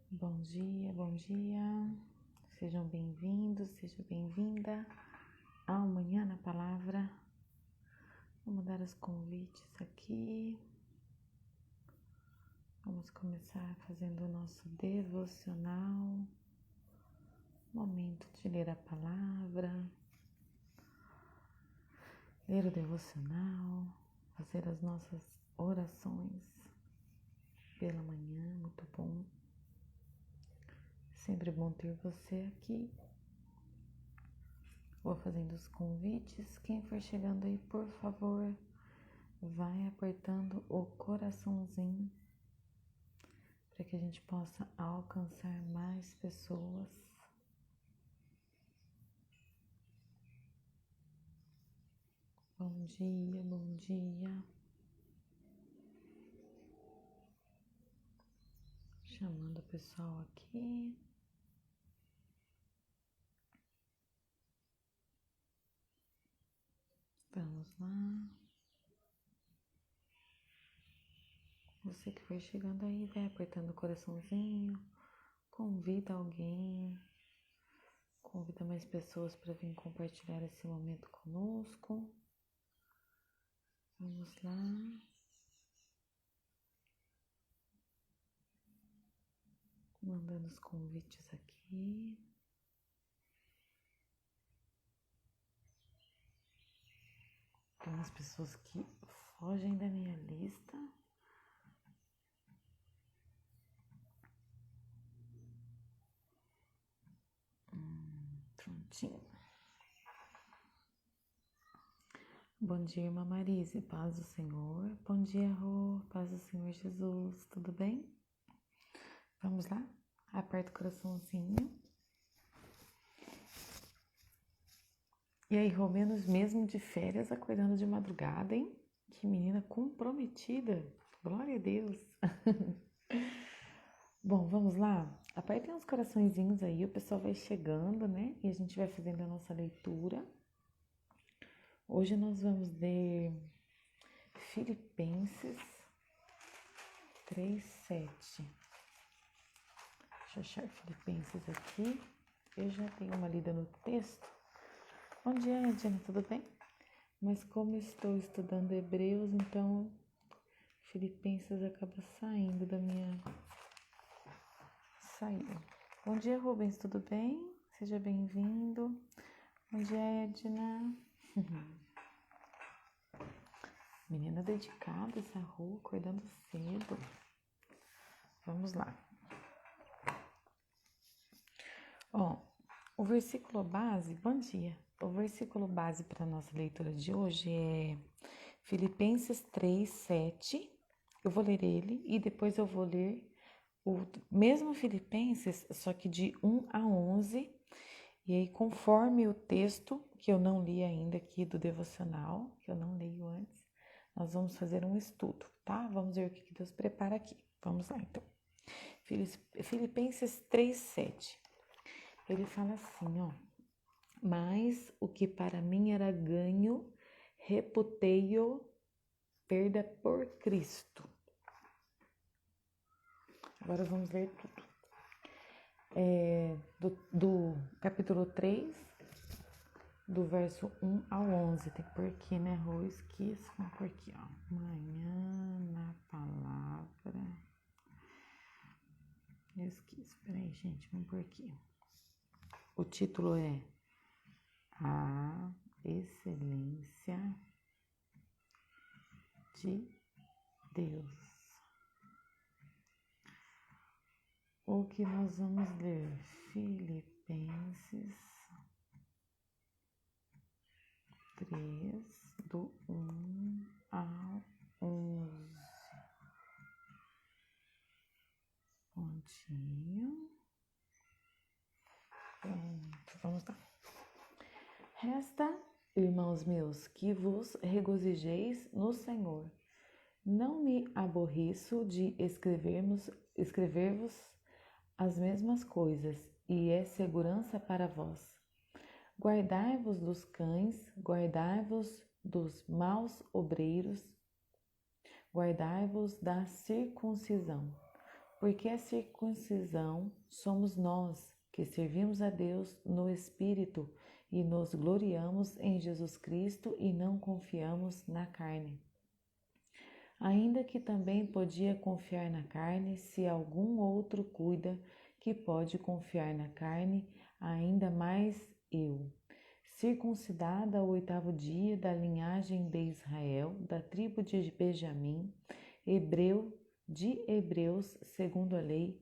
Bom dia, bom dia. Sejam bem-vindos, seja bem-vinda ao Manhã na Palavra. Vamos dar os convites aqui. Vamos começar fazendo o nosso devocional. Momento de ler a palavra, ler o devocional, fazer as nossas orações pela manhã, muito bom. Sempre bom ter você aqui. Vou fazendo os convites. Quem for chegando aí, por favor, vai apertando o coraçãozinho para que a gente possa alcançar mais pessoas. Bom dia, bom dia. Chamando o pessoal aqui. Vamos lá. Você que foi chegando aí, vai apertando o coraçãozinho. Convida alguém. Convida mais pessoas para vir compartilhar esse momento conosco. Vamos lá. Mandando os convites aqui. Tem umas pessoas que fogem da minha lista. Prontinho. Bom dia, irmã Marise, paz do Senhor. Bom dia, Rô, paz do Senhor Jesus, tudo bem? Vamos lá? Aperta o coraçãozinho. E aí, Rô, menos mesmo de férias, acordando de madrugada, hein? Que menina comprometida. Glória a Deus. Bom, vamos lá? Apertem os coraçõezinhos aí, o pessoal vai chegando, né? E a gente vai fazendo a nossa leitura. Hoje nós vamos ler Filipenses 3:7. Deixa eu achar Filipenses aqui. Eu já tenho uma lida no texto. Bom dia, Edna, tudo bem? Mas como estou estudando Hebreus, então Filipenses acaba saindo da minha saída. Bom dia, Rubens, tudo bem? Seja bem-vindo. Bom dia, Edna. Menina dedicada, essa rua, acordando cedo. Vamos lá. Ó, o versículo base, bom dia. O versículo base para a nossa leitura de hoje é Filipenses 3:7. Eu vou ler ele e depois eu vou ler o mesmo Filipenses, só que de 1 a 11. E aí, conforme o texto, que eu não li ainda aqui do devocional, que eu não leio antes, nós vamos fazer um estudo, tá? Vamos ver o que Deus prepara aqui. Vamos lá, então. Filipenses 3:7. Ele fala assim, ó. Mas o que para mim era ganho, reputei-o perda por Cristo. Agora vamos ler tudo. Do capítulo 3, do verso 1 ao 11. Tem que pôr aqui, né, Rô? Esqueço. Vamos pôr aqui, ó. Manhã na palavra. Eu esqueço. Peraí, gente. Vamos pôr aqui. O título é A Excelência de Deus. O que nós vamos ler? Filipenses 3, do 1 ao 11. Pontinho. Pronto, vamos lá. Resta, irmãos meus, que vos regozijeis no Senhor. Não me aborreço de escrever-vos as mesmas coisas, e é segurança para vós. Guardai-vos dos cães, guardai-vos dos maus obreiros, guardai-vos da circuncisão. Porque a circuncisão somos nós, que servimos a Deus no Espírito e nos gloriamos em Jesus Cristo e não confiamos na carne. Ainda que também podia confiar na carne, se algum outro cuida que pode confiar na carne, ainda mais eu. Circuncidada ao 8º dia da linhagem de Israel, da tribo de Benjamim, hebreu de hebreus, segundo a lei,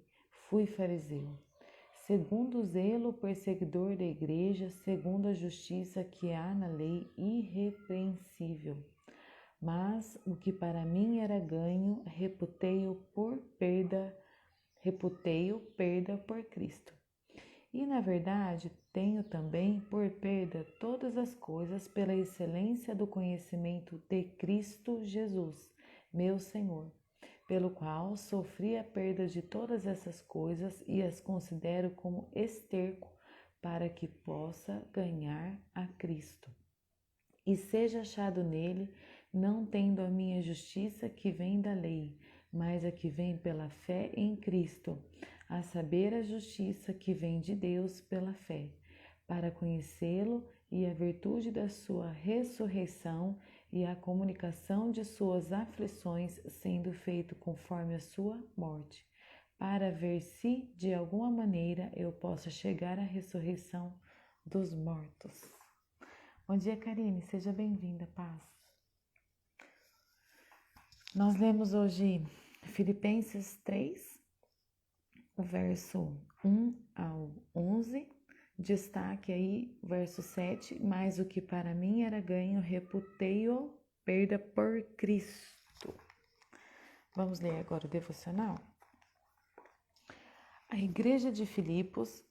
fui fariseu. Segundo o zelo, perseguidor da igreja, segundo a justiça que há na lei, irrepreensível. Mas o que para mim era ganho, reputei-o perda por Cristo. E na verdade, tenho também por perda todas as coisas pela excelência do conhecimento de Cristo Jesus, meu Senhor, pelo qual sofri a perda de todas essas coisas e as considero como esterco para que possa ganhar a Cristo. E seja achado nele, não tendo a minha justiça que vem da lei, mas a que vem pela fé em Cristo, a saber, a justiça que vem de Deus pela fé, para conhecê-lo e a virtude da sua ressurreição e a comunicação de suas aflições, sendo feito conforme a sua morte, para ver se, de alguma maneira, eu possa chegar à ressurreição dos mortos. Bom dia, Karine, seja bem-vinda, paz. Nós lemos hoje Filipenses 3, verso 1 ao 11, destaque aí, verso 7, mas o que para mim era ganho, reputei-o perda por Cristo. Vamos ler agora o devocional? A igreja de Filipos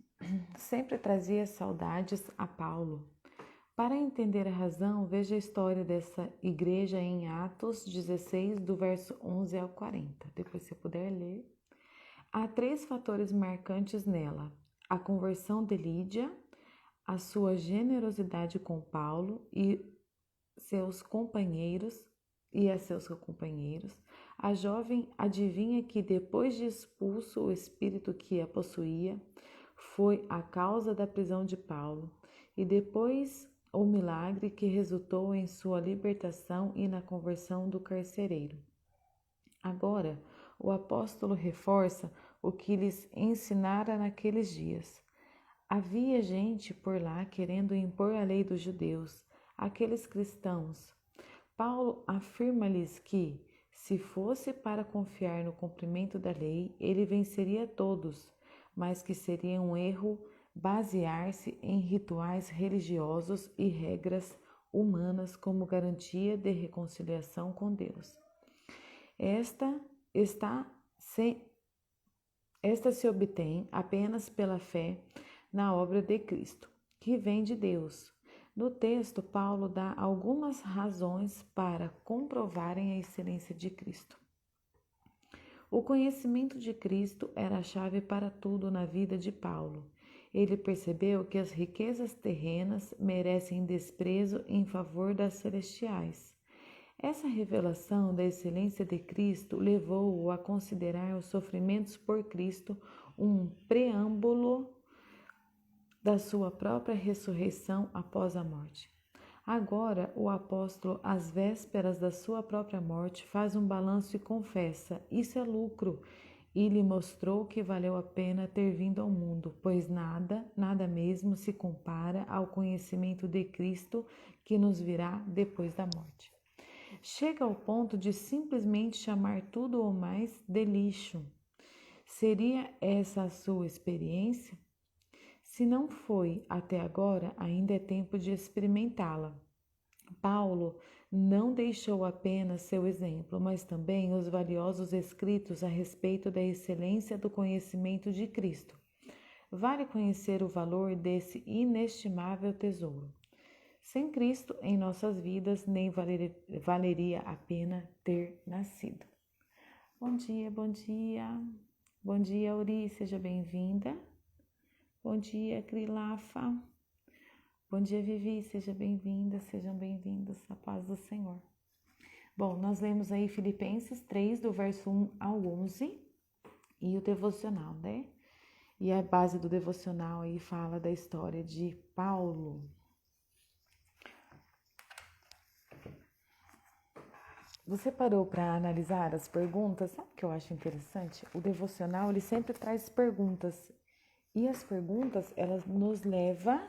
sempre trazia saudades a Paulo. Para entender a razão, veja a história dessa igreja em Atos 16, do verso 11 ao 40. Depois, se puder ler. Há 3 fatores marcantes nela: a conversão de Lídia, a sua generosidade com Paulo e seus companheiros, a jovem adivinha que depois de expulso o espírito que a possuía, foi a causa da prisão de Paulo, e depois o milagre que resultou em sua libertação e na conversão do carcereiro. Agora, o apóstolo reforça o que lhes ensinara naqueles dias. Havia gente por lá querendo impor a lei dos judeus, aqueles cristãos. Paulo afirma-lhes que, se fosse para confiar no cumprimento da lei, ele venceria todos, mas que seria um erro basear-se em rituais religiosos e regras humanas como garantia de reconciliação com Deus. Esta se obtém apenas pela fé na obra de Cristo, que vem de Deus. No texto, Paulo dá algumas razões para comprovarem a excelência de Cristo. O conhecimento de Cristo era a chave para tudo na vida de Paulo. Ele percebeu que as riquezas terrenas merecem desprezo em favor das celestiais. Essa revelação da excelência de Cristo levou-o a considerar os sofrimentos por Cristo um preâmbulo da sua própria ressurreição após a morte. Agora, o apóstolo, às vésperas da sua própria morte, faz um balanço e confessa: isso é lucro. E lhe mostrou que valeu a pena ter vindo ao mundo, pois nada mesmo se compara ao conhecimento de Cristo que nos virá depois da morte. Chega ao ponto de simplesmente chamar tudo ou mais de lixo. Seria essa a sua experiência? Se não foi até agora, ainda é tempo de experimentá-la. Paulo não deixou apenas seu exemplo, mas também os valiosos escritos a respeito da excelência do conhecimento de Cristo. Vale conhecer o valor desse inestimável tesouro. Sem Cristo em nossas vidas, nem valeria a pena ter nascido. Bom dia, bom dia. Bom dia, Uri, seja bem-vinda. Bom dia, Crilafa. Bom dia, Vivi, seja bem-vinda, sejam bem-vindos, a paz do Senhor. Bom, nós lemos aí Filipenses 3, do verso 1 ao 11, e o devocional, né? E a base do devocional aí fala da história de Paulo. Você parou para analisar as perguntas? Sabe o que eu acho interessante? O devocional, ele sempre traz perguntas. E as perguntas, elas nos levam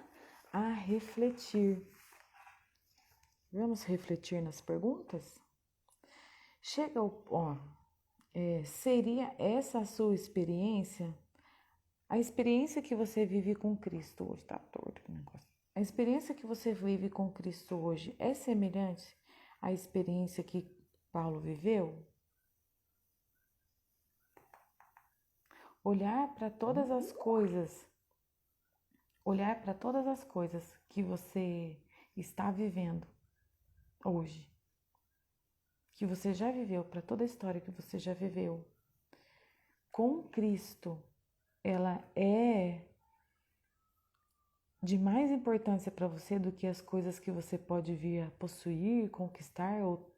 a refletir. Vamos refletir nas perguntas? Chega ao... seria essa a sua experiência? A experiência que você vive com Cristo hoje, tá torto o negócio. A experiência que você vive com Cristo hoje é semelhante à experiência que Paulo viveu? Olhar para todas as coisas que você está vivendo hoje, que você já viveu, para toda a história que você já viveu, com Cristo, ela é de mais importância para você do que as coisas que você pode vir a possuir, conquistar ou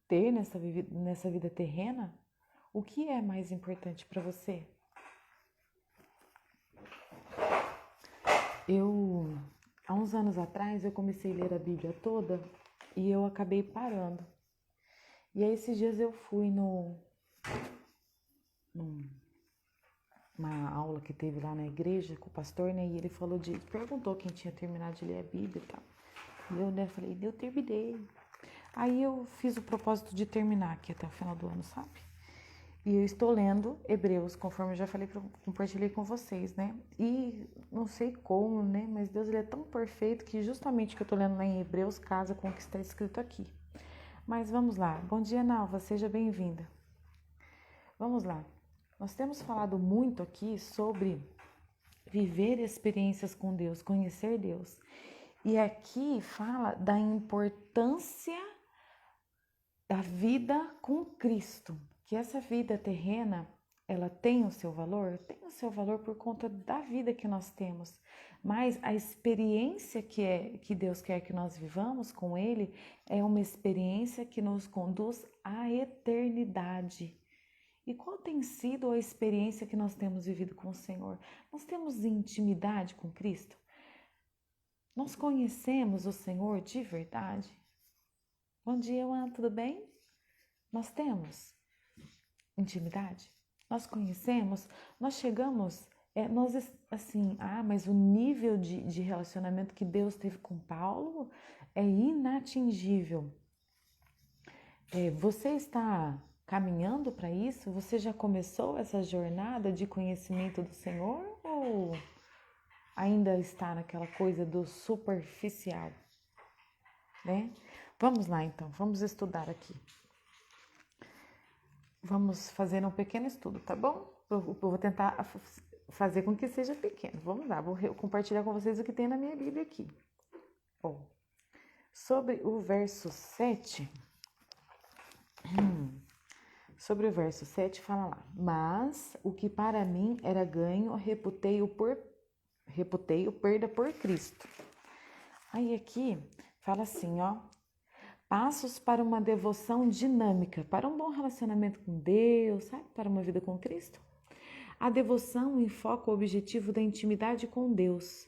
ter nessa vida terrena? O que é mais importante para você? Há uns anos atrás, eu comecei a ler a Bíblia toda e eu acabei parando. E aí, esses dias eu fui numa aula que teve lá na igreja com o pastor, né? E ele perguntou quem tinha terminado de ler a Bíblia e tal. E eu, né, falei, eu terminei. Aí eu fiz o propósito de terminar aqui até o final do ano, sabe? E eu estou lendo Hebreus, conforme eu já falei, compartilhei com vocês, né? E não sei como, né? Mas Deus, ele é tão perfeito que justamente o que eu estou lendo lá em Hebreus casa com o que está escrito aqui. Mas vamos lá. Bom dia, Nalva. Seja bem-vinda. Vamos lá. Nós temos falado muito aqui sobre viver experiências com Deus, conhecer Deus. E aqui fala da importância da vida com Cristo. Que essa vida terrena, ela tem o seu valor? Tem o seu valor por conta da vida que nós temos. Mas a experiência que Deus quer que nós vivamos com Ele é uma experiência que nos conduz à eternidade. E qual tem sido a experiência que nós temos vivido com o Senhor? Nós temos intimidade com Cristo? Nós conhecemos o Senhor de verdade? Bom dia, Ana, tudo bem? Nós temos intimidade? Nós conhecemos? Nós chegamos, mas o nível de relacionamento que Deus teve com Paulo é inatingível. Você está caminhando para isso? Você já começou essa jornada de conhecimento do Senhor ou ainda está naquela coisa do superficial, né? Vamos lá então, vamos estudar aqui. Vamos fazer um pequeno estudo, tá bom? Eu vou tentar fazer com que seja pequeno. Vamos lá, vou compartilhar com vocês o que tem na minha Bíblia aqui. Sobre o verso 7... Sobre o verso 7 fala lá: mas o que para mim era ganho, reputei-o perda por Cristo. Aí aqui fala assim, ó: passos para uma devoção dinâmica, para um bom relacionamento com Deus, sabe? Para uma vida com Cristo. A devoção enfoca o objetivo da intimidade com Deus.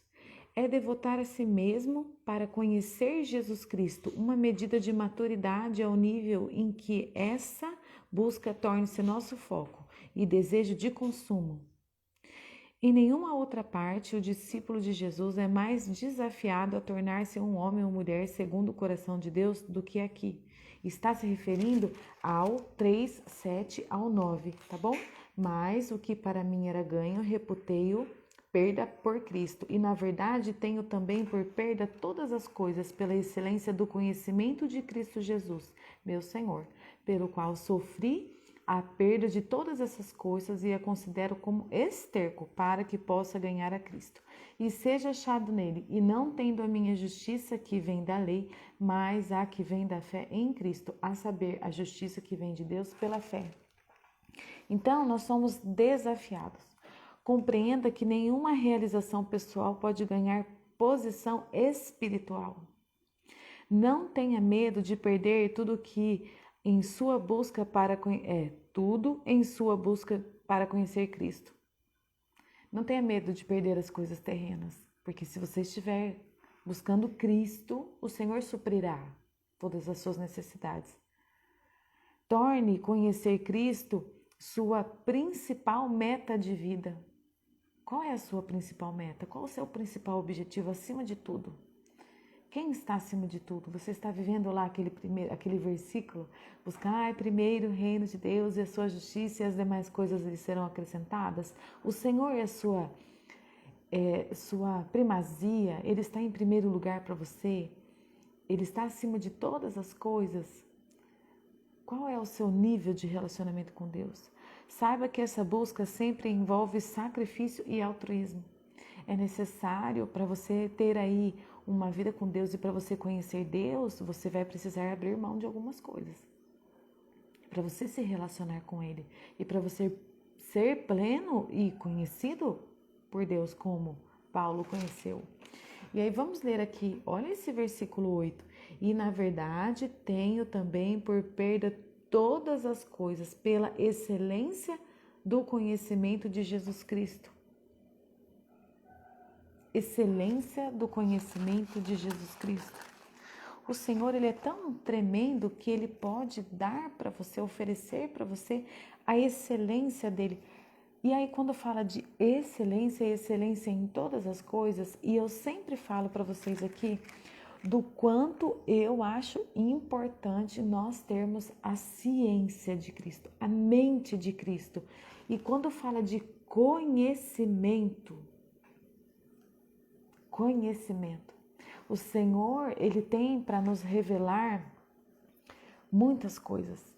É devotar a si mesmo para conhecer Jesus Cristo, uma medida de maturidade ao nível em que essa busca torne-se nosso foco e desejo de consumo. Em nenhuma outra parte, o discípulo de Jesus é mais desafiado a tornar-se um homem ou mulher segundo o coração de Deus do que aqui. Está se referindo ao 3, 7 ao 9, tá bom? Mas o que para mim era ganho, reputei-o perda por Cristo. E na verdade tenho também por perda todas as coisas pela excelência do conhecimento de Cristo Jesus, meu Senhor, pelo qual sofri a perda de todas essas coisas e a considero como esterco para que possa ganhar a Cristo e seja achado nele, e não tendo a minha justiça que vem da lei, mas a que vem da fé em Cristo, a saber, a justiça que vem de Deus pela fé. Então, nós somos desafiados. Compreenda que nenhuma realização pessoal pode ganhar posição espiritual. Não tenha medo de perder tudo em sua busca para conhecer Cristo. Não tenha medo de perder as coisas terrenas, porque se você estiver buscando Cristo, o Senhor suprirá todas as suas necessidades. Torne conhecer Cristo sua principal meta de vida. Qual é a sua principal meta? Qual é o seu principal objetivo acima de tudo? Quem está acima de tudo? Você está vivendo lá aquele versículo? Buscai primeiro o reino de Deus e a sua justiça, e as demais coisas lhe serão acrescentadas. O Senhor é sua primazia, Ele está em primeiro lugar para você. Ele está acima de todas as coisas. Qual é o seu nível de relacionamento com Deus? Saiba que essa busca sempre envolve sacrifício e altruísmo. É necessário para você ter aí uma vida com Deus e para você conhecer Deus, você vai precisar abrir mão de algumas coisas. Para você se relacionar com Ele e para você ser pleno e conhecido por Deus como Paulo conheceu. E aí vamos ler aqui, olha esse versículo 8. E na verdade tenho também por perda todas as coisas pela excelência do conhecimento de Jesus Cristo. Excelência do conhecimento de Jesus Cristo. O Senhor, Ele é tão tremendo que Ele pode dar para você, oferecer para você a excelência dEle. E aí quando fala de excelência, excelência em todas as coisas, e eu sempre falo para vocês aqui do quanto eu acho importante nós termos a ciência de Cristo, a mente de Cristo. E quando fala de conhecimento, o Senhor, Ele tem para nos revelar muitas coisas.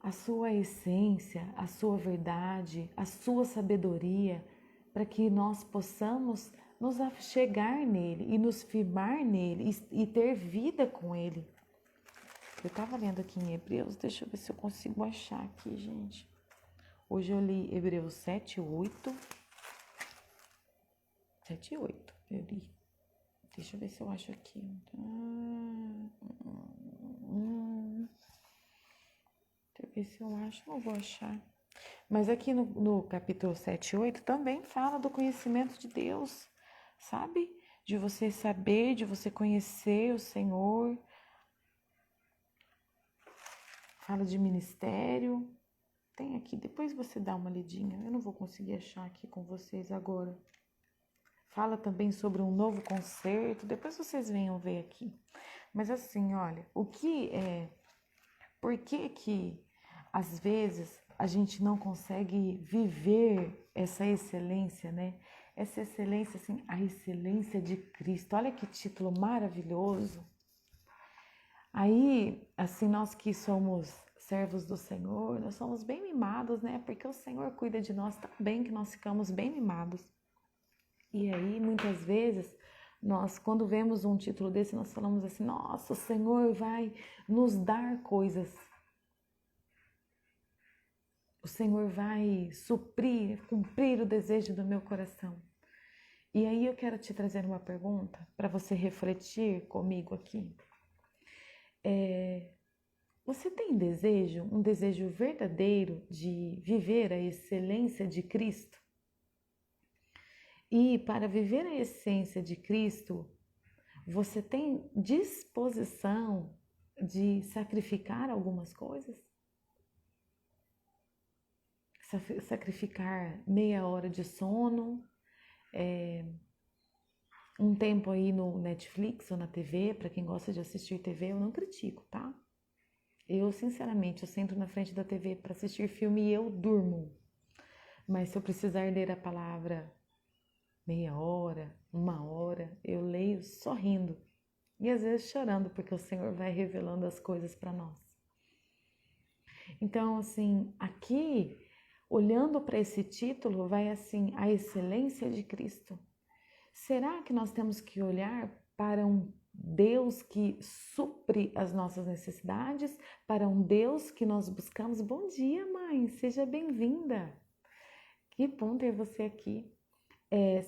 A sua essência, a sua verdade, a sua sabedoria, para que nós possamos nos achegar nele e nos firmar nele e ter vida com ele. Eu estava lendo aqui em Hebreus, deixa eu ver se eu consigo achar aqui, gente. Hoje eu li Hebreus 7 e 8. 7 e 8, eu li. Deixa eu ver se eu acho aqui. Deixa eu ver se eu acho, não vou achar. Mas aqui no capítulo 7 e 8 também fala do conhecimento de Deus, sabe? De você saber, de você conhecer o Senhor. Fala de ministério. Tem aqui, depois você dá uma lidinha. Eu não vou conseguir achar aqui com vocês agora. Fala também sobre um novo concerto. Depois vocês venham ver aqui. Mas assim, olha, por que às vezes a gente não consegue viver essa excelência, né? Essa excelência, assim, a excelência de Cristo. Olha que título maravilhoso. Aí, assim, nós que somos servos do Senhor, nós somos bem mimados, né? Porque o Senhor cuida de nós tão bem que nós ficamos bem mimados. E aí, muitas vezes, nós, quando vemos um título desse, nós falamos assim, nossa, o Senhor vai nos dar coisas. O Senhor vai suprir, cumprir o desejo do meu coração. E aí eu quero te trazer uma pergunta para você refletir comigo aqui. Você tem um desejo verdadeiro de viver a excelência de Cristo? E para viver a essência de Cristo, você tem disposição de sacrificar algumas coisas? Sacrificar meia hora de sono, um tempo aí no Netflix ou na TV, para quem gosta de assistir TV, eu não critico, tá? Eu, sinceramente, eu sento na frente da TV para assistir filme e eu durmo. Mas se eu precisar ler a palavra meia hora, uma hora, eu leio sorrindo e às vezes chorando, porque o Senhor vai revelando as coisas para nós. Então, assim, aqui, olhando para esse título, vai assim, a excelência de Cristo. Será que nós temos que olhar para um Deus que supre as nossas necessidades, para um Deus que nós buscamos? Bom dia, mãe, seja bem-vinda. Que bom ter você aqui.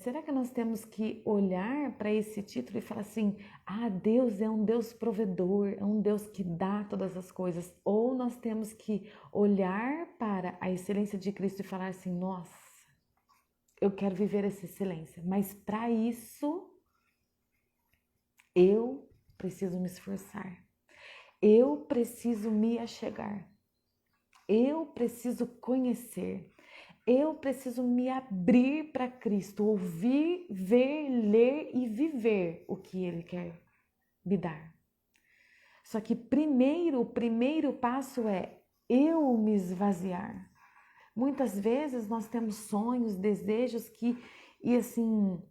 será que nós temos que olhar para esse título e falar assim: ah, Deus é um Deus provedor, é um Deus que dá todas as coisas? Ou nós temos que olhar para a excelência de Cristo e falar assim: nossa, eu quero viver essa excelência, mas para isso eu preciso me esforçar, eu preciso me achegar, eu preciso conhecer. Eu preciso me abrir para Cristo, ouvir, ver, ler e viver o que Ele quer me dar. Só que o primeiro passo é eu me esvaziar. Muitas vezes nós temos sonhos, desejos e assim,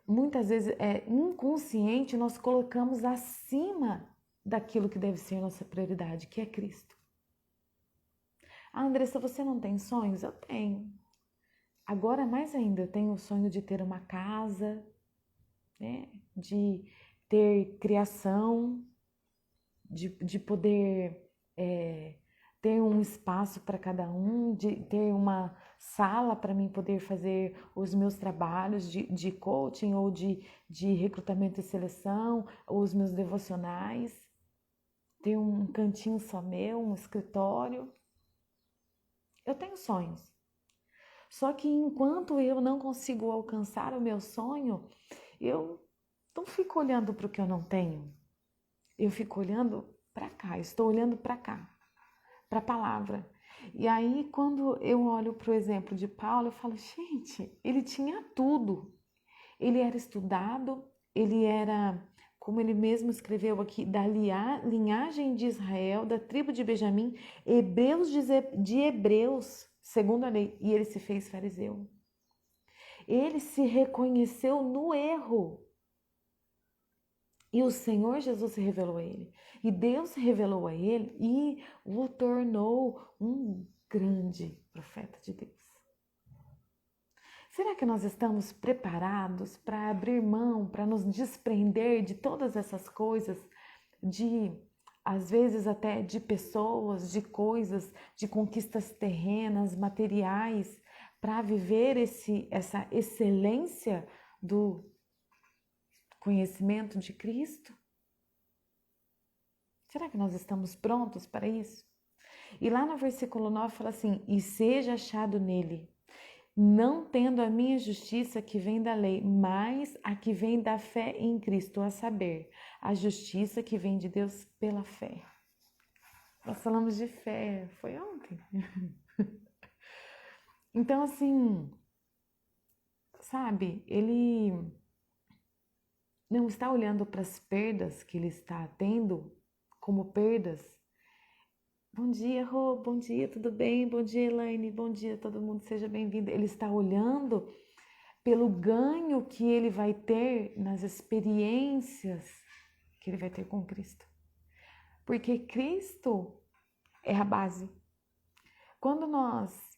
muitas vezes é inconsciente, nós colocamos acima daquilo que deve ser a nossa prioridade, que é Cristo. Ah, Andressa, você não tem sonhos? Eu tenho. Agora, mais ainda, eu tenho o sonho de ter uma casa, né? De ter criação, de poder ter um espaço para cada um, de ter uma sala para mim poder fazer os meus trabalhos de coaching ou de recrutamento e seleção, ou os meus devocionais, ter um cantinho só meu, um escritório. Eu tenho sonhos. Só que enquanto eu não consigo alcançar o meu sonho, eu não fico olhando para o que eu não tenho. Eu fico olhando para cá, estou olhando para cá, para a palavra. E aí, quando eu olho para o exemplo de Paulo, eu falo, gente, ele tinha tudo. Ele era estudado, ele era, como ele mesmo escreveu aqui, da linhagem de Israel, da tribo de Benjamim, hebreus de hebreus, segundo a lei, e ele se fez fariseu. Ele se reconheceu no erro. E o Senhor Jesus se revelou a ele. E Deus se revelou a ele e o tornou um grande profeta de Deus. Será que nós estamos preparados para abrir mão, para nos desprender de todas essas coisas, às vezes até de pessoas, de coisas, de conquistas terrenas, materiais, para viver essa excelência do conhecimento de Cristo? Será que nós estamos prontos para isso? E lá no versículo 9 fala assim: e seja achado nele, não tendo a minha justiça que vem da lei, mas a que vem da fé em Cristo, a saber, a justiça que vem de Deus pela fé. Nós falamos de fé, foi ontem. Então, assim, sabe, ele não está olhando para as perdas que ele está tendo como perdas. Bom dia, Rô, bom dia, tudo bem? Bom dia, Elaine, bom dia, todo mundo, seja bem-vindo. Ele está olhando pelo ganho que ele vai ter nas experiências que ele vai ter com Cristo. Porque Cristo é a base. Quando nós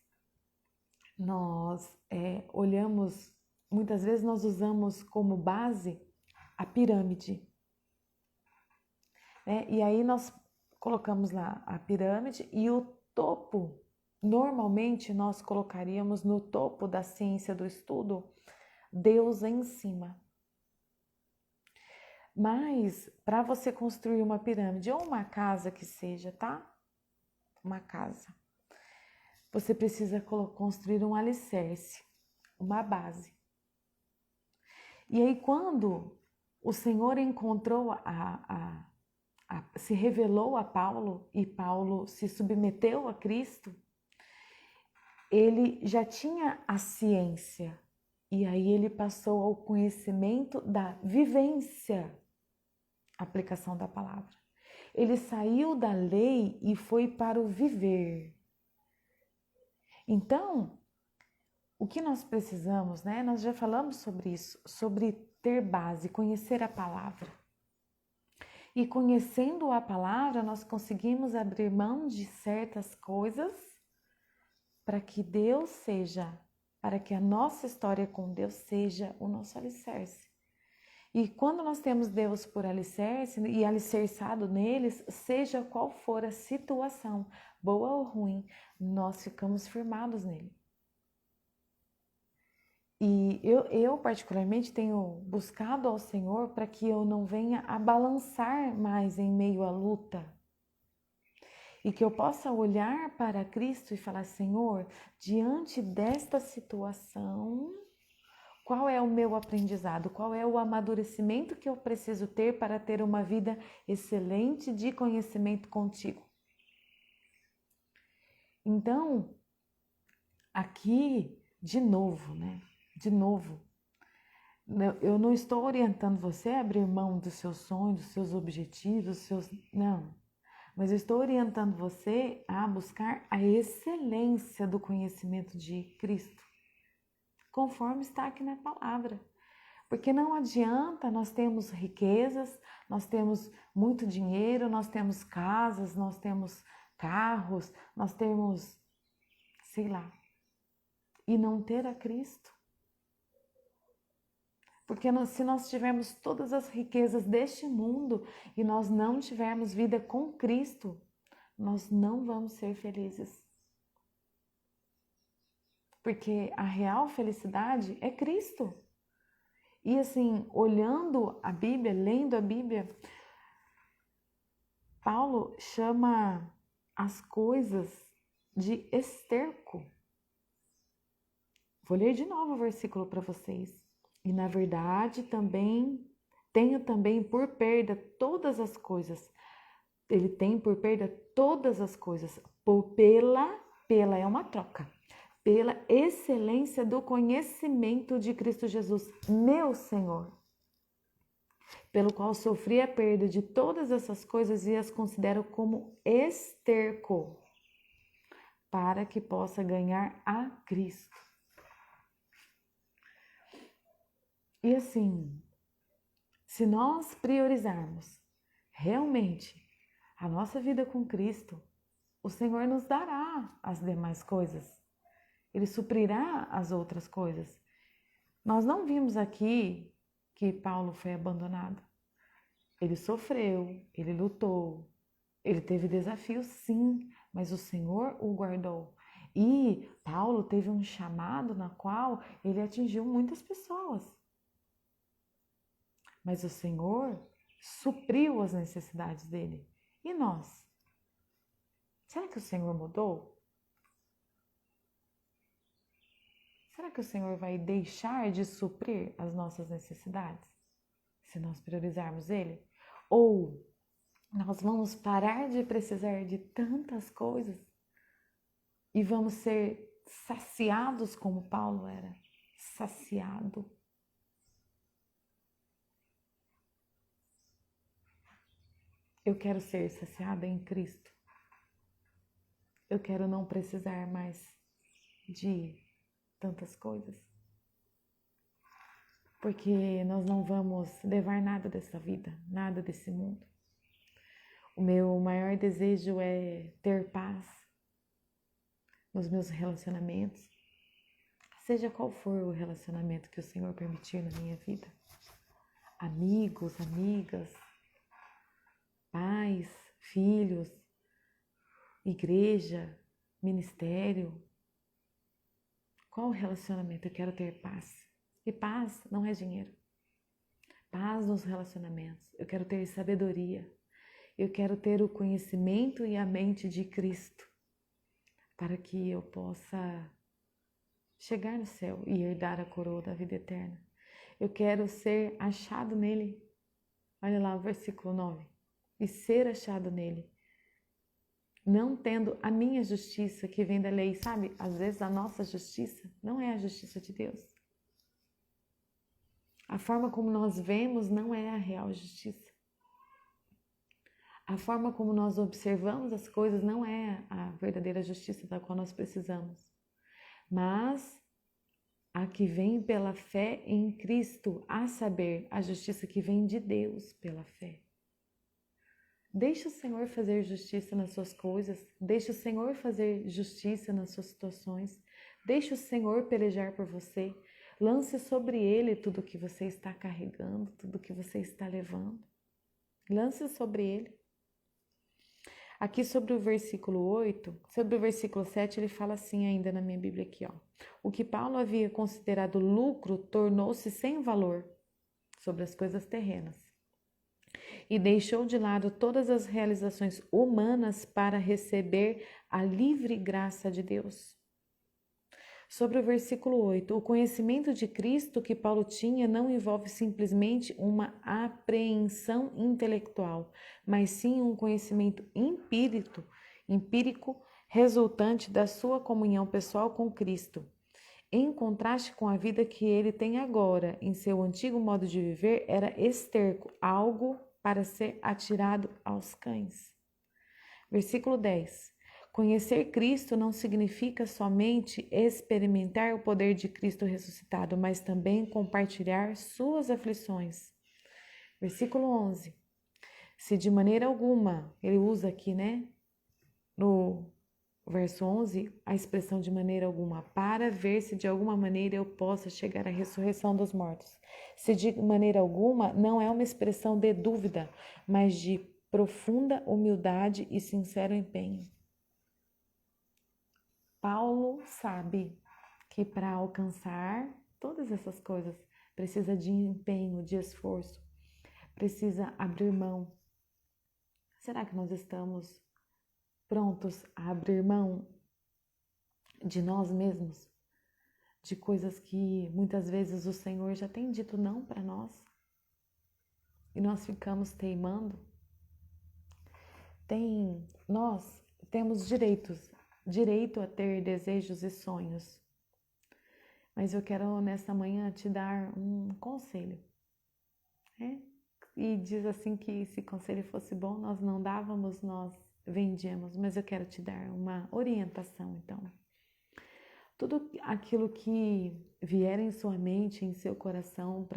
olhamos, muitas vezes nós usamos como base a pirâmide, né? E aí nós colocamos lá a pirâmide e o topo, normalmente nós colocaríamos no topo da ciência do estudo Deus em cima. Mas para você construir uma pirâmide ou uma casa que seja, tá? Uma casa. Você precisa construir um alicerce, uma base. E aí quando o Senhor encontrou se revelou a Paulo e Paulo se submeteu a Cristo, ele já tinha a ciência e aí ele passou ao conhecimento da vivência, aplicação da palavra. Ele saiu da lei e foi para o viver. Então, o que nós precisamos, né? Nós já falamos sobre isso, sobre ter base, conhecer a palavra. E conhecendo a palavra, nós conseguimos abrir mão de certas coisas para que Deus seja, para que a nossa história com Deus seja o nosso alicerce. E quando nós temos Deus por alicerce e alicerçado neles, seja qual for a situação, boa ou ruim, nós ficamos firmados nele. E eu particularmente tenho buscado ao Senhor para que eu não venha a balançar mais em meio à luta. E que eu possa olhar para Cristo e falar: Senhor, diante desta situação, qual é o meu aprendizado? Qual é o amadurecimento que eu preciso ter para ter uma vida excelente de conhecimento contigo? Então, aqui, de novo, né? De novo, eu não estou orientando você a abrir mão dos seus sonhos, dos seus objetivos, dos seus... Não. Mas eu estou orientando você a buscar a excelência do conhecimento de Cristo, conforme está aqui na palavra. Porque não adianta nós termos riquezas, nós temos muito dinheiro, nós temos casas, nós temos carros, nós temos, sei lá, e não ter a Cristo. Porque se nós tivermos todas as riquezas deste mundo e nós não tivermos vida com Cristo, nós não vamos ser felizes. Porque a real felicidade é Cristo. E assim, olhando a Bíblia, lendo a Bíblia, Paulo chama as coisas de esterco. Vou ler de novo o versículo para vocês. E na verdade tenho também por perda todas as coisas. Ele tem por perda todas as coisas. Pela é uma troca. Pela excelência do conhecimento de Cristo Jesus, meu Senhor, pelo qual sofri a perda de todas essas coisas e as considero como esterco, para que possa ganhar a Cristo. E assim, se nós priorizarmos realmente a nossa vida com Cristo, o Senhor nos dará as demais coisas. Ele suprirá as outras coisas. Nós não vimos aqui que Paulo foi abandonado. Ele sofreu, ele lutou, ele teve desafios, sim, mas o Senhor o guardou. E Paulo teve um chamado na qual ele atingiu muitas pessoas. Mas o Senhor supriu as necessidades dele. E nós? Será que o Senhor mudou? Será que o Senhor vai deixar de suprir as nossas necessidades se nós priorizarmos Ele? Ou nós vamos parar de precisar de tantas coisas e vamos ser saciados como Paulo era? Saciado. Eu quero ser saciada em Cristo. Eu quero não precisar mais de tantas coisas. Porque nós não vamos levar nada dessa vida, nada desse mundo. O meu maior desejo é ter paz nos meus relacionamentos, seja qual for o relacionamento que o Senhor permitir na minha vida. Amigos, amigas, pais, filhos, igreja, ministério. Qual relacionamento? Eu quero ter paz. E paz não é dinheiro. Paz nos relacionamentos. Eu quero ter sabedoria. Eu quero ter o conhecimento e a mente de Cristo para que eu possa chegar no céu e herdar a coroa da vida eterna. Eu quero ser achado nele. Olha lá o versículo 9. E ser achado nele. Não tendo a minha justiça que vem da lei, sabe? Às vezes a nossa justiça não é a justiça de Deus. A forma como nós vemos não é a real justiça. A forma como nós observamos as coisas não é a verdadeira justiça da qual nós precisamos. Mas a que vem pela fé em Cristo, a saber, a justiça que vem de Deus pela fé. Deixe o Senhor fazer justiça nas suas coisas, deixe o Senhor fazer justiça nas suas situações, deixe o Senhor pelejar por você, lance sobre Ele tudo que você está carregando, tudo que você está levando, lance sobre Ele. Aqui sobre o versículo 8, sobre o versículo 7, ele fala assim ainda na minha Bíblia aqui, ó. O que Paulo havia considerado lucro tornou-se sem valor sobre as coisas terrenas e deixou de lado todas as realizações humanas para receber a livre graça de Deus. Sobre o versículo 8, o conhecimento de Cristo que Paulo tinha não envolve simplesmente uma apreensão intelectual, mas sim um conhecimento empírico resultante da sua comunhão pessoal com Cristo. Em contraste com a vida que ele tem agora, em seu antigo modo de viver, era esterco, algo para ser atirado aos cães. Versículo 10. Conhecer Cristo não significa somente experimentar o poder de Cristo ressuscitado, mas também compartilhar suas aflições. Versículo 11. Se de maneira alguma, ele usa aqui, no verso 11, a expressão de maneira alguma, para ver se de alguma maneira eu possa chegar à ressurreição dos mortos. Se de maneira alguma não é uma expressão de dúvida, mas de profunda humildade e sincero empenho. Paulo sabe que para alcançar todas essas coisas precisa de empenho, de esforço, precisa abrir mão. Será que nós estamos prontos a abrir mão de nós mesmos? De coisas que muitas vezes o Senhor já tem dito não para nós e nós ficamos teimando? Nós temos direito a ter desejos e sonhos. Mas eu quero nesta manhã te dar um conselho. E diz assim que se conselho fosse bom, nós não dávamos, nós vendíamos. Mas eu quero te dar uma orientação, então. Tudo aquilo que vier em sua mente, em seu coração,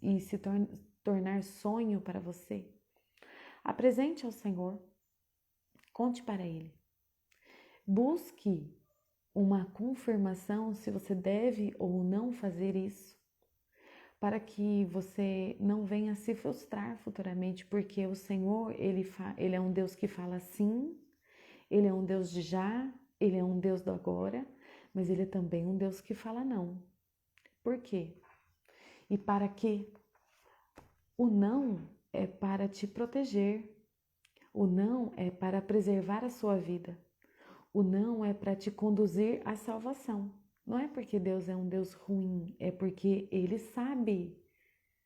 e se tornar sonho para você, apresente ao Senhor, conte para Ele. Busque uma confirmação se você deve ou não fazer isso, para que você não venha se frustrar futuramente, porque o Senhor, Ele é um Deus que fala sim, Ele é um Deus de já, Ele é um Deus do agora, mas Ele é também um Deus que fala não. Por quê? E para quê? O não é para te proteger, o não é para preservar a sua vida. O não é para te conduzir à salvação. Não é porque Deus é um Deus ruim, é porque Ele sabe.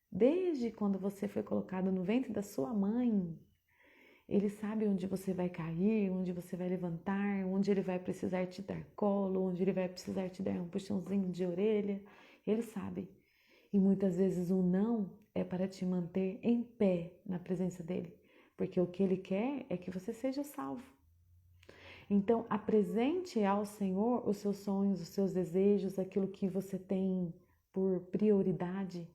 Desde quando você foi colocado no ventre da sua mãe, Ele sabe onde você vai cair, onde você vai levantar, onde Ele vai precisar te dar colo, onde Ele vai precisar te dar um puxãozinho de orelha. Ele sabe. E muitas vezes o não é para te manter em pé na presença dEle, porque o que Ele quer é que você seja salvo. Então, apresente ao Senhor os seus sonhos, os seus desejos, aquilo que você tem por prioridade.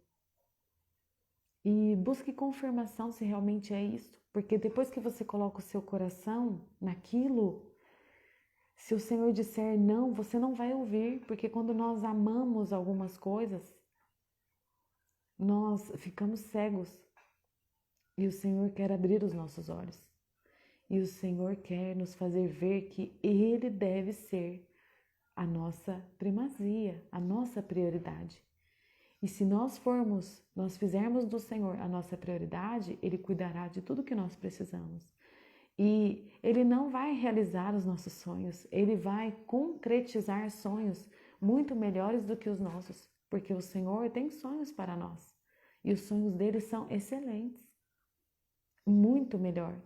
E busque confirmação se realmente é isso. Porque depois que você coloca o seu coração naquilo, se o Senhor disser não, você não vai ouvir. Porque quando nós amamos algumas coisas, nós ficamos cegos. E o Senhor quer abrir os nossos olhos. E o Senhor quer nos fazer ver que Ele deve ser a nossa primazia, a nossa prioridade. E se nós fizermos do Senhor a nossa prioridade, Ele cuidará de tudo que nós precisamos. E Ele não vai realizar os nossos sonhos, Ele vai concretizar sonhos muito melhores do que os nossos, porque o Senhor tem sonhos para nós. E os sonhos dele são excelentes, muito melhor.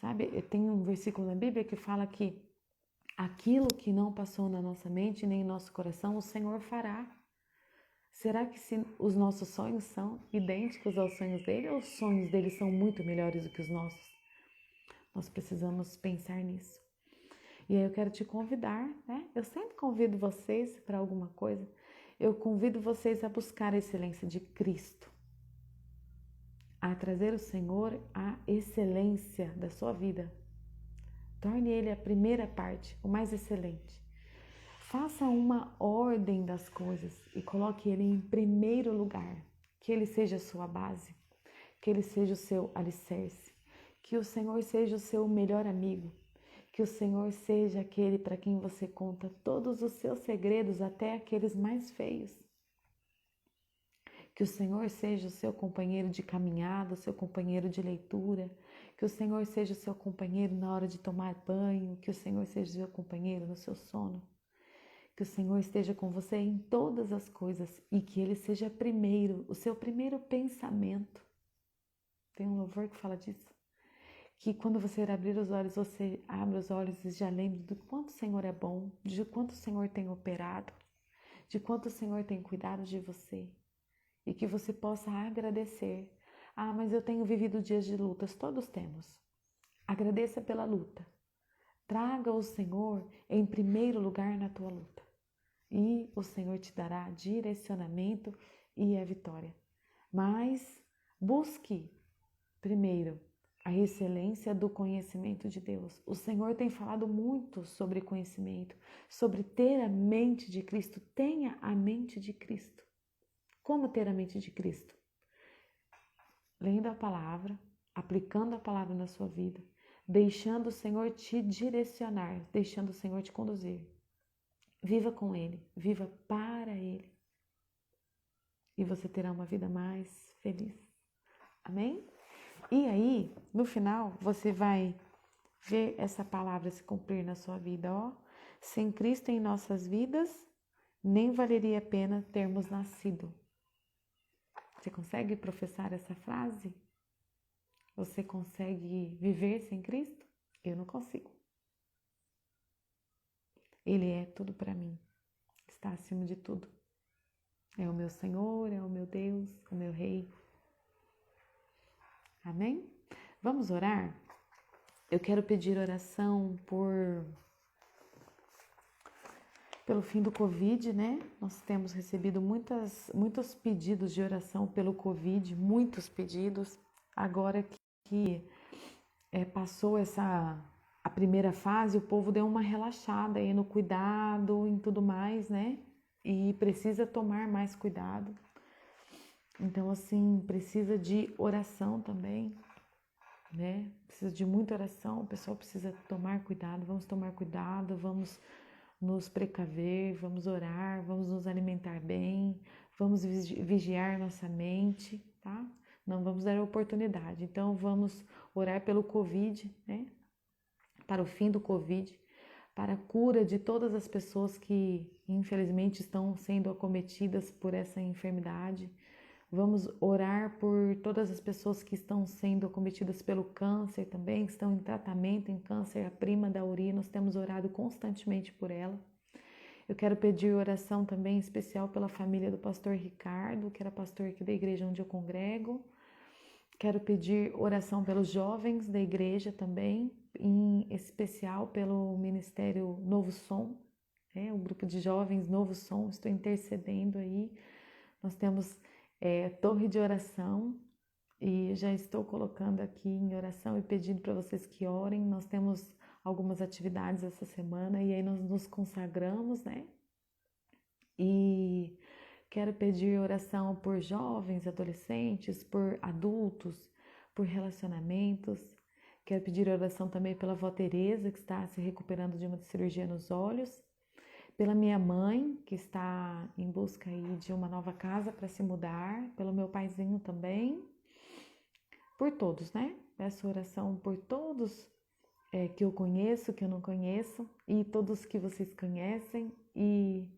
Sabe, tem um versículo na Bíblia que fala que aquilo que não passou na nossa mente nem em nosso coração, o Senhor fará. Será que se os nossos sonhos são idênticos aos sonhos dele ou os sonhos dele são muito melhores do que os nossos? Nós precisamos pensar nisso. E aí eu quero te convidar, Eu sempre convido vocês para alguma coisa. Eu convido vocês a buscar a excelência de Cristo, a trazer o Senhor à excelência da sua vida. Torne Ele a primeira parte, o mais excelente. Faça uma ordem das coisas e coloque Ele em primeiro lugar. Que Ele seja a sua base, que Ele seja o seu alicerce, Que o Senhor seja o seu melhor amigo. Que o Senhor seja aquele para quem você conta todos os seus segredos, até aqueles mais feios. Que o Senhor seja o seu companheiro de caminhada, o seu companheiro de leitura. Que o Senhor seja o seu companheiro na hora de tomar banho. Que o Senhor seja o seu companheiro no seu sono. Que o Senhor esteja com você em todas as coisas e que Ele seja primeiro, o seu primeiro pensamento. Tem um louvor que fala disso. Que quando você abrir os olhos, você abre os olhos e já lembre do quanto o Senhor é bom, de quanto o Senhor tem operado, de quanto o Senhor tem cuidado de você. E que você possa agradecer. Ah, mas eu tenho vivido dias de lutas, todos temos. Agradeça pela luta. Traga o Senhor em primeiro lugar na tua luta. E o Senhor te dará direcionamento e a vitória. Mas busque primeiro a excelência do conhecimento de Deus. O Senhor tem falado muito sobre conhecimento, sobre ter a mente de Cristo. Tenha a mente de Cristo. Como ter a mente de Cristo? Lendo a palavra, aplicando a palavra na sua vida, deixando o Senhor te direcionar, deixando o Senhor te conduzir. Viva com Ele, viva para Ele. E você terá uma vida mais feliz. Amém? E aí, no final, você vai ver essa palavra se cumprir na sua vida, ó. Sem Cristo em nossas vidas, nem valeria a pena termos nascido. Você consegue professar essa frase? Você consegue viver sem Cristo? Eu não consigo. Ele é tudo para mim. Está acima de tudo. É o meu Senhor, é o meu Deus, o meu Rei. Amém? Vamos orar? Eu quero pedir oração pelo fim do Covid, né? Nós temos recebido muitos pedidos de oração pelo Covid, muitos pedidos. Agora que passou a primeira fase, o povo deu uma relaxada aí no cuidado, em tudo mais, né? E precisa tomar mais cuidado. Então, assim, precisa de oração também, né? Precisa de muita oração, o pessoal precisa tomar cuidado, vamos tomar cuidado, vamos nos precaver, vamos orar, vamos nos alimentar bem, vamos vigiar nossa mente, tá? Não vamos dar oportunidade. Então, vamos orar pelo Covid, né? Para o fim do Covid, para a cura de todas as pessoas que, infelizmente, estão sendo acometidas por essa enfermidade. Vamos orar por todas as pessoas que estão sendo acometidas pelo câncer também, que estão em tratamento em câncer, a prima da Uri, nós temos orado constantemente por ela. Eu quero pedir oração também especial pela família do pastor Ricardo, que era pastor aqui da igreja onde eu congrego. Quero pedir oração pelos jovens da igreja também, em especial pelo Ministério Novo Som, o grupo de jovens Novo Som, estou intercedendo aí. Nós temos torre de oração e já estou colocando aqui em oração e pedindo para vocês que orem. Nós temos algumas atividades essa semana e aí nós nos consagramos, né? E quero pedir oração por jovens, adolescentes, por adultos, por relacionamentos. Quero pedir oração também pela avó Tereza, que está se recuperando de uma cirurgia nos olhos. Pela minha mãe, que está em busca aí de uma nova casa para se mudar. Pelo meu paizinho também. Por todos, né? Peço oração por todos que eu conheço, que eu não conheço. E todos que vocês conhecem. E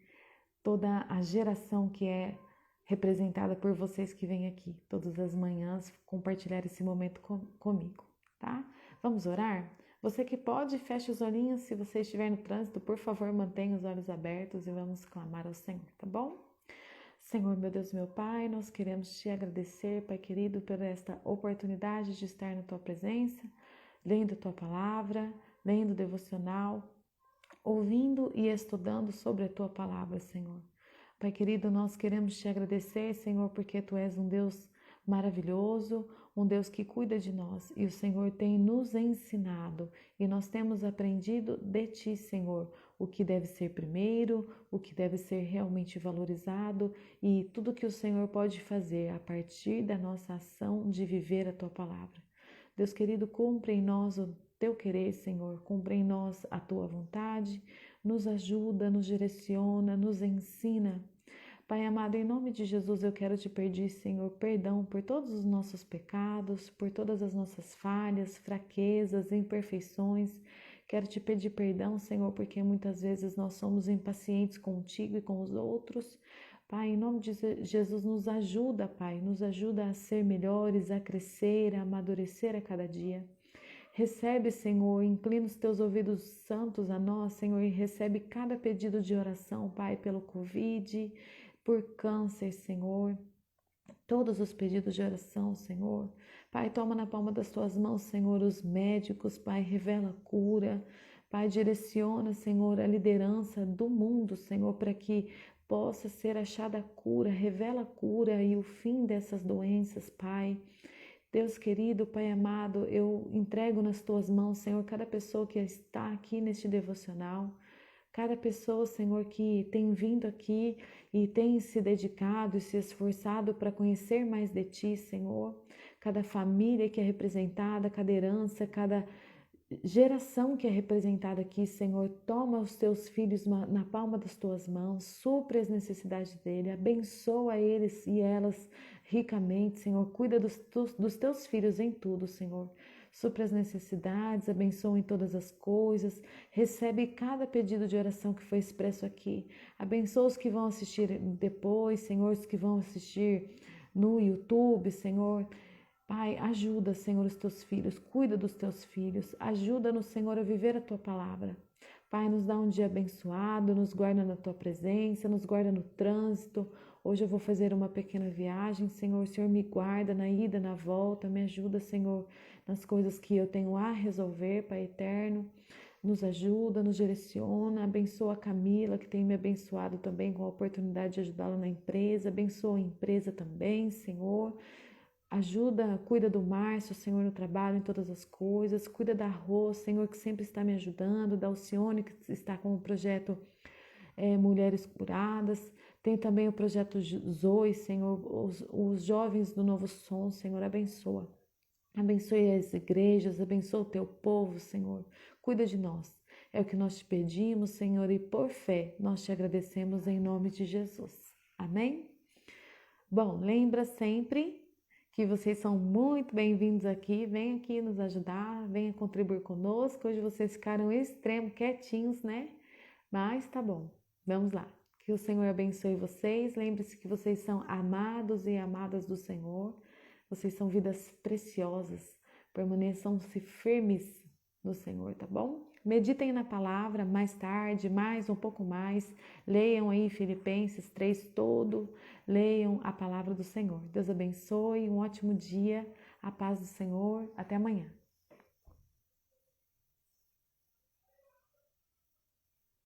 toda a geração que é representada por vocês que vêm aqui todas as manhãs compartilhar esse momento comigo, tá? Vamos orar? Você que pode, feche os olhinhos. Se você estiver no trânsito, por favor, mantenha os olhos abertos e vamos clamar ao Senhor, tá bom? Senhor, meu Deus, meu Pai, nós queremos te agradecer, Pai querido, por esta oportunidade de estar na tua presença, lendo a tua palavra, lendo o devocional, ouvindo e estudando sobre a tua palavra, Senhor. Pai querido, nós queremos te agradecer, Senhor, porque tu és um Deus maravilhoso, um Deus que cuida de nós e o Senhor tem nos ensinado e nós temos aprendido de ti, Senhor, o que deve ser primeiro, o que deve ser realmente valorizado e tudo que o Senhor pode fazer a partir da nossa ação de viver a tua palavra. Deus querido, cumpre em nós o teu querer, Senhor, cumpre em nós a tua vontade, nos ajuda, nos direciona, nos ensina. Pai amado, em nome de Jesus, eu quero te pedir, Senhor, perdão por todos os nossos pecados, por todas as nossas falhas, fraquezas, imperfeições. Quero te pedir perdão, Senhor, porque muitas vezes nós somos impacientes contigo e com os outros. Pai, em nome de Jesus, nos ajuda, Pai, nos ajuda a ser melhores, a crescer, a amadurecer a cada dia. Recebe, Senhor, inclina os teus ouvidos santos a nós, Senhor, e recebe cada pedido de oração, Pai, pelo Covid, por câncer, Senhor, todos os pedidos de oração, Senhor. Pai, toma na palma das tuas mãos, Senhor, os médicos, Pai, revela a cura. Pai, direciona, Senhor, a liderança do mundo, Senhor, para que possa ser achada a cura, revela a cura e o fim dessas doenças, Pai. Deus querido, Pai amado, eu entrego nas tuas mãos, Senhor, cada pessoa que está aqui neste devocional. Cada pessoa, Senhor, que tem vindo aqui e tem se dedicado e se esforçado para conhecer mais de Ti, Senhor. Cada família que é representada, cada herança, cada geração que é representada aqui, Senhor, toma os Teus filhos na palma das Tuas mãos, supre as necessidades dele, abençoa eles e elas ricamente, Senhor. Cuida dos Teus filhos em tudo, Senhor. Supre as necessidades, abençoa em todas as coisas, recebe cada pedido de oração que foi expresso aqui. Abençoa os que vão assistir depois, Senhor, os que vão assistir no YouTube, Senhor. Pai, ajuda, Senhor, os teus filhos, cuida dos teus filhos, ajuda-nos, Senhor, a viver a tua palavra. Pai, nos dá um dia abençoado, nos guarda na tua presença, nos guarda no trânsito. Hoje eu vou fazer uma pequena viagem, Senhor, o Senhor me guarda na ida, na volta, me ajuda, Senhor, nas coisas que eu tenho a resolver, Pai eterno. Nos ajuda, nos direciona, abençoa a Camila, que tem me abençoado também com a oportunidade de ajudá-la na empresa, abençoa a empresa também, Senhor. Ajuda, cuida do Márcio, Senhor, no trabalho, em todas as coisas. Cuida da Rô, Senhor, que sempre está me ajudando. Da Alcione, que está com o projeto Mulheres Curadas. Tem também o projeto Zoe, Senhor, os jovens do Novo Som, Senhor, abençoa. Abençoe as igrejas, abençoa o teu povo, Senhor. Cuida de nós. É o que nós te pedimos, Senhor, e por fé nós te agradecemos em nome de Jesus. Amém? Bom, lembra sempre que vocês são muito bem-vindos aqui. Vem aqui nos ajudar, venha contribuir conosco. Hoje vocês ficaram extremo quietinhos, né? Mas tá bom, vamos lá. Que o Senhor abençoe vocês. Lembre-se que vocês são amados e amadas do Senhor. Vocês são vidas preciosas. Permaneçam-se firmes no Senhor, tá bom? Meditem na palavra mais tarde, um pouco mais. Leiam aí Filipenses 3 todo. Leiam a palavra do Senhor. Deus abençoe, um ótimo dia. A paz do Senhor. Até amanhã.